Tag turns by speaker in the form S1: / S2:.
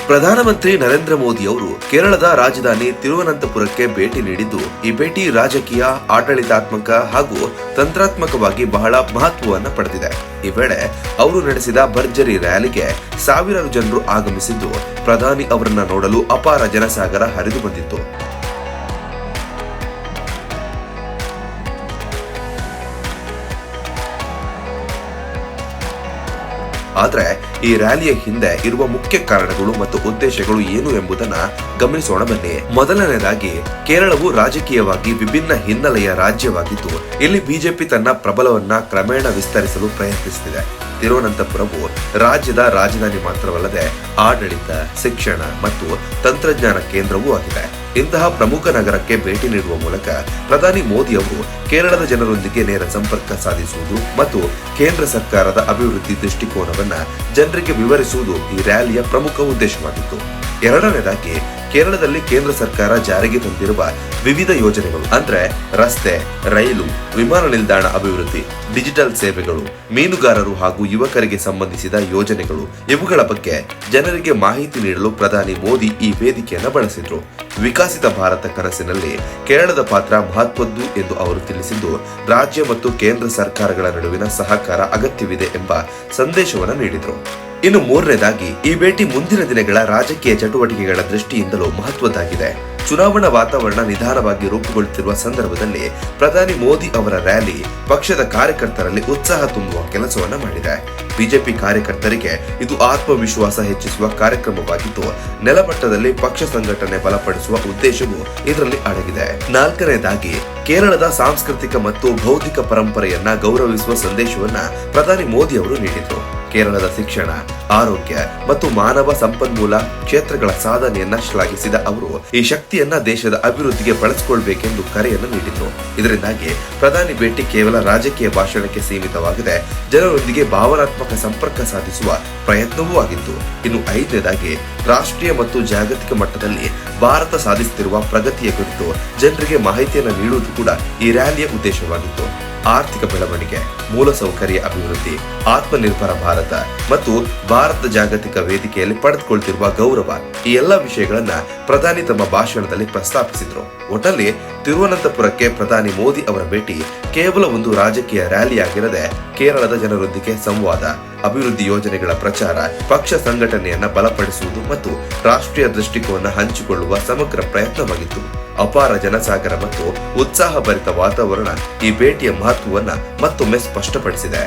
S1: ಪ್ರಧಾನಮಂತ್ರಿ ನರೇಂದ್ರ ಮೋದಿ ಅವರು ಕೇರಳದ ರಾಜಧಾನಿ ತಿರುವನಂತಪುರಕ್ಕೆ ಭೇಟಿ ನೀಡಿದ್ದು, ಈ ಭೇಟಿ ರಾಜಕೀಯ, ಆಡಳಿತಾತ್ಮಕ ಹಾಗೂ ತಂತ್ರಾತ್ಮಕವಾಗಿ ಬಹಳ ಮಹತ್ವವನ್ನು ಪಡೆದಿದೆ. ಈ ವೇಳೆ ಅವರು ನಡೆಸಿದ ಭರ್ಜರಿ ರ್ಯಾಲಿಗೆ ಸಾವಿರಾರು ಜನರು ಆಗಮಿಸಿದ್ದು, ಪ್ರಧಾನಿ ಅವರನ್ನ ನೋಡಲು ಅಪಾರ ಜನಸಾಗರ ಹರಿದು ಬಂದಿತ್ತು. ಆದರೆ ಈ ರ್ಯಾಲಿಯ ಹಿಂದೆ ಇರುವ ಮುಖ್ಯ ಕಾರಣಗಳು ಮತ್ತು ಉದ್ದೇಶಗಳು ಏನು ಎಂಬುದನ್ನ ಗಮನಿಸೋಣ ಬನ್ನಿ. ಮೊದಲನೇದಾಗಿ, ಕೇರಳವು ರಾಜಕೀಯವಾಗಿ ವಿಭಿನ್ನ ಹಿನ್ನೆಲೆಯ ರಾಜ್ಯವಾಗಿದ್ದು, ಇಲ್ಲಿ ಬಿಜೆಪಿ ತನ್ನ ಪ್ರಬಲವನ್ನ ಕ್ರಮೇಣ ವಿಸ್ತರಿಸಲು ಪ್ರಯತ್ನಿಸುತ್ತಿದೆ. ತಿರುವನಂತಪುರವು ರಾಜ್ಯದ ರಾಜಧಾನಿ ಮಾತ್ರವಲ್ಲದೆ ಆಡಳಿತ, ಶಿಕ್ಷಣ ಮತ್ತು ತಂತ್ರಜ್ಞಾನ ಕೇಂದ್ರವೂ ಆಗಿದೆ. ಇಂತಹ ಪ್ರಮುಖ ನಗರಕ್ಕೆ ಭೇಟಿ ನೀಡುವ ಮೂಲಕ ಪ್ರಧಾನಿ ಮೋದಿ ಅವರು ಕೇರಳದ ಜನರೊಂದಿಗೆ ನೇರ ಸಂಪರ್ಕ ಸಾಧಿಸುವುದು ಮತ್ತು ಕೇಂದ್ರ ಸರ್ಕಾರದ ಅಭಿವೃದ್ಧಿ ದೃಷ್ಟಿಕೋನವನ್ನ ಜನರಿಗೆ ವಿವರಿಸುವುದು ಈ ರ್ಯಾಲಿಯ ಪ್ರಮುಖ ಉದ್ದೇಶವಾಗಿತ್ತು. ಎರಡನೇದಾಗಿ, ಕೇರಳದಲ್ಲಿ ಕೇಂದ್ರ ಸರ್ಕಾರ ಜಾರಿಗೆ ತಂದಿರುವ ವಿವಿಧ ಯೋಜನೆಗಳು ಅಂದ್ರೆ ರಸ್ತೆ, ರೈಲು, ವಿಮಾನ ನಿಲ್ದಾಣ ಅಭಿವೃದ್ಧಿ, ಡಿಜಿಟಲ್ ಸೇವೆಗಳು, ಮೀನುಗಾರರು ಹಾಗೂ ಯುವಕರಿಗೆ ಸಂಬಂಧಿಸಿದ ಯೋಜನೆಗಳು, ಇವುಗಳ ಬಗ್ಗೆ ಜನರಿಗೆ ಮಾಹಿತಿ ನೀಡಲು ಪ್ರಧಾನಿ ಮೋದಿ ಈ ವೇದಿಕೆಯನ್ನು ಬಳಸಿದ್ರು. ವಿಕಸಿತ ಭಾರತ ಕನಸಿನಲ್ಲಿ ಕೇರಳದ ಪಾತ್ರ ಮಹತ್ವದ್ದು ಎಂದು ಅವರು ತಿಳಿಸಿದ್ದು, ರಾಜ್ಯ ಮತ್ತು ಕೇಂದ್ರ ಸರ್ಕಾರಗಳ ನಡುವಿನ ಸಹಕಾರ ಅಗತ್ಯವಿದೆ ಎಂಬ ಸಂದೇಶವನ್ನು ನೀಡಿದರು. ಇನ್ನು ಮೂರನೇದಾಗಿ, ಈ ಭೇಟಿ ಮುಂದಿನ ದಿನಗಳ ರಾಜಕೀಯ ಚಟುವಟಿಕೆಗಳ ದೃಷ್ಟಿಯಿಂದಲೂ ಮಹತ್ವದ್ದಾಗಿದೆ. ಚುನಾವಣಾ ವಾತಾವರಣ ನಿಧಾನವಾಗಿ ರೂಪುಗೊಳ್ಳುತ್ತಿರುವ ಸಂದರ್ಭದಲ್ಲಿ ಪ್ರಧಾನಿ ಮೋದಿ ಅವರ ರ್ಯಾಲಿ ಪಕ್ಷದ ಕಾರ್ಯಕರ್ತರಲ್ಲಿ ಉತ್ಸಾಹ ತುಂಬುವ ಕೆಲಸವನ್ನ ಮಾಡಿದೆ. ಬಿಜೆಪಿ ಕಾರ್ಯಕರ್ತರಿಗೆ ಇದು ಆತ್ಮವಿಶ್ವಾಸ ಹೆಚ್ಚಿಸುವ ಕಾರ್ಯಕ್ರಮವಾಗಿದ್ದು, ನೆಲಮಟ್ಟದಲ್ಲಿ ಪಕ್ಷ ಸಂಘಟನೆ ಬಲಪಡಿಸುವ ಉದ್ದೇಶವೂ ಇದರಲ್ಲಿ ಅಡಗಿದೆ. ನಾಲ್ಕನೇದಾಗಿ, ಕೇರಳದ ಸಾಂಸ್ಕೃತಿಕ ಮತ್ತು ಬೌದ್ಧಿಕ ಪರಂಪರೆಯನ್ನ ಗೌರವಿಸುವ ಸಂದೇಶವನ್ನ ಪ್ರಧಾನಿ ಮೋದಿ ಅವರು ನೀಡಿದರು. ಕೇರಳದ ಶಿಕ್ಷಣ, ಆರೋಗ್ಯ ಮತ್ತು ಮಾನವ ಸಂಪನ್ಮೂಲ ಕ್ಷೇತ್ರಗಳ ಸಾಧನೆಯನ್ನ ಶ್ಲಾಘಿಸಿದ ಅವರು ಈ ಶಕ್ತಿಯನ್ನ ದೇಶದ ಅಭಿವೃದ್ಧಿಗೆ ಬಳಸಿಕೊಳ್ಬೇಕೆಂದು ಕರೆಯನ್ನು ನೀಡಿದ್ರು. ಇದರಿಂದಾಗಿ ಪ್ರಧಾನಿ ಭೇಟಿ ಕೇವಲ ರಾಜಕೀಯ ಭಾಷಣಕ್ಕೆ ಸೀಮಿತವಾಗದೆ ಜನರೊಂದಿಗೆ ಭಾವನಾತ್ಮಕ ಸಂಪರ್ಕ ಸಾಧಿಸುವ ಪ್ರಯತ್ನವೂ ಆಗಿತ್ತು. ಇನ್ನು ಐದನೇದಾಗಿ, ರಾಷ್ಟ್ರೀಯ ಮತ್ತು ಜಾಗತಿಕ ಮಟ್ಟದಲ್ಲಿ ಭಾರತ ಸಾಧಿಸುತ್ತಿರುವ ಪ್ರಗತಿಯ ಕುರಿತು ಜನರಿಗೆ ಮಾಹಿತಿಯನ್ನು ನೀಡುವುದು ಕೂಡ ಈ ರ್ಯಾಲಿಯ ಉದ್ದೇಶವಾಗಿತ್ತು. ಆರ್ಥಿಕ ಬೆಳವಣಿಗೆ, ಮೂಲಸೌಕರ್ಯ ಅಭಿವೃದ್ಧಿ, ಆತ್ಮನಿರ್ಭರ ಭಾರತ ಮತ್ತು ಭಾರತ ಜಾಗತಿಕ ವೇದಿಕೆಯಲ್ಲಿ ಪಡೆದುಕೊಳ್ತಿರುವ ಗೌರವ, ಈ ಎಲ್ಲ ವಿಷಯಗಳನ್ನ ಪ್ರಧಾನಿ ತಮ್ಮ ಭಾಷಣದಲ್ಲಿ ಪ್ರಸ್ತಾಪಿಸಿದ್ರು. ಒಟ್ಟಲ್ಲಿ ತಿರುವನಂತಪುರಕ್ಕೆ ಪ್ರಧಾನಿ ಮೋದಿ ಅವರ ಭೇಟಿ ಕೇವಲ ಒಂದು ರಾಜಕೀಯ ರ್ಯಾಲಿಯಾಗಿರದೆ ಕೇರಳದ ಜನರೊಂದಿಗೆ ಸಂವಾದ, ಅಭಿವೃದ್ಧಿ ಯೋಜನೆಗಳ ಪ್ರಚಾರ, ಪಕ್ಷ ಸಂಘಟನೆಯನ್ನ ಬಲಪಡಿಸುವುದು ಮತ್ತು ರಾಷ್ಟ್ರೀಯ ದೃಷ್ಟಿಕೋನ ಹಂಚಿಕೊಳ್ಳುವ ಸಮಗ್ರ ಪ್ರಯತ್ನವಾಗಿತ್ತು. ಅಪಾರ ಜನಸಾಗರ ಮತ್ತು ಉತ್ಸಾಹಭರಿತ ವಾತಾವರಣ ಈ ಭೇಟಿಯ ಮಹತ್ವವನ್ನ ಮತ್ತೊಮ್ಮೆ ಸ್ಪಷ್ಟಪಡಿಸಿದೆ.